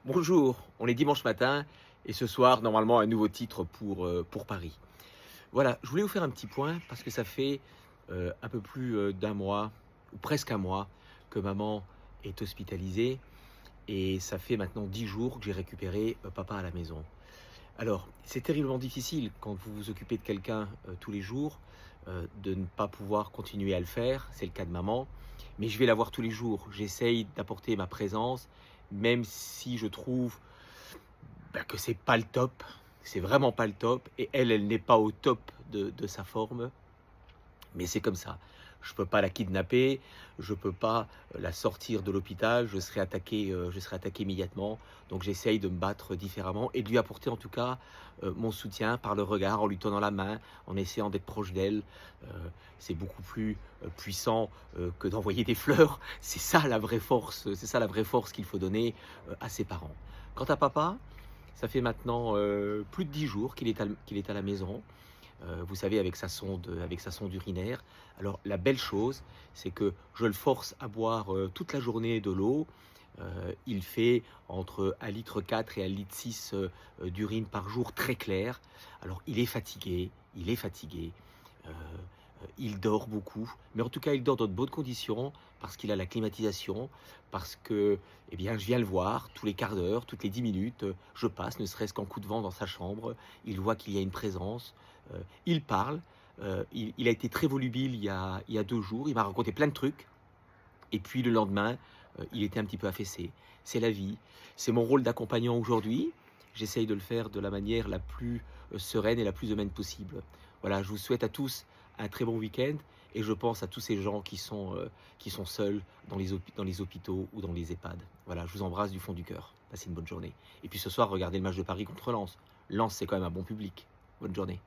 Bonjour, on est dimanche matin et ce soir, normalement, un nouveau titre pour Paris. Voilà, je voulais vous faire un petit point parce que ça fait un peu plus d'un mois, ou presque un mois, que maman est hospitalisée et ça fait maintenant 10 jours que j'ai récupéré papa à la maison. Alors, c'est terriblement difficile quand vous vous occupez de quelqu'un tous les jours de ne pas pouvoir continuer à le faire, c'est le cas de maman, mais je vais la voir tous les jours. J'essaye d'apporter ma présence, même si je trouve que c'est pas le top, c'est vraiment pas le top, et elle n'est pas au top de sa forme, mais c'est comme ça. Je peux pas la kidnapper, je peux pas la sortir de l'hôpital, je serai attaqué immédiatement. Donc j'essaye de me battre différemment et de lui apporter en tout cas mon soutien par le regard, en lui tenant la main, en essayant d'être proche d'elle. C'est beaucoup plus puissant que d'envoyer des fleurs. C'est ça la vraie force, c'est ça la vraie force qu'il faut donner à ses parents. Quant à papa, ça fait maintenant plus de 10 jours qu'il est à la maison. Vous savez, avec sa sonde urinaire. Alors, la belle chose, c'est que je le force à boire toute la journée de l'eau. Il fait entre 1,4 litre et 1,6 litre d'urine par jour, très clair. Alors, il est fatigué. euh, il dort beaucoup, mais en tout cas, il dort dans de bonnes conditions parce qu'il a la climatisation, parce que, eh bien, je viens le voir tous les quarts d'heure, toutes les 10 minutes, je passe, ne serait-ce qu'en coup de vent dans sa chambre, il voit qu'il y a une présence, il parle, il a été très volubile il y a 2 jours, il m'a raconté plein de trucs, et puis le lendemain, il était un petit peu affaissé. C'est la vie, c'est mon rôle d'accompagnant aujourd'hui, j'essaye de le faire de la manière la plus sereine et la plus humaine possible. Voilà, je vous souhaite à tous un très bon week-end et je pense à tous ces gens qui sont seuls dans les hôpitaux ou dans les EHPAD. Voilà, je vous embrasse du fond du cœur. Passez une bonne journée. Et puis ce soir, regardez le match de Paris contre Lens. Lens, c'est quand même un bon public. Bonne journée.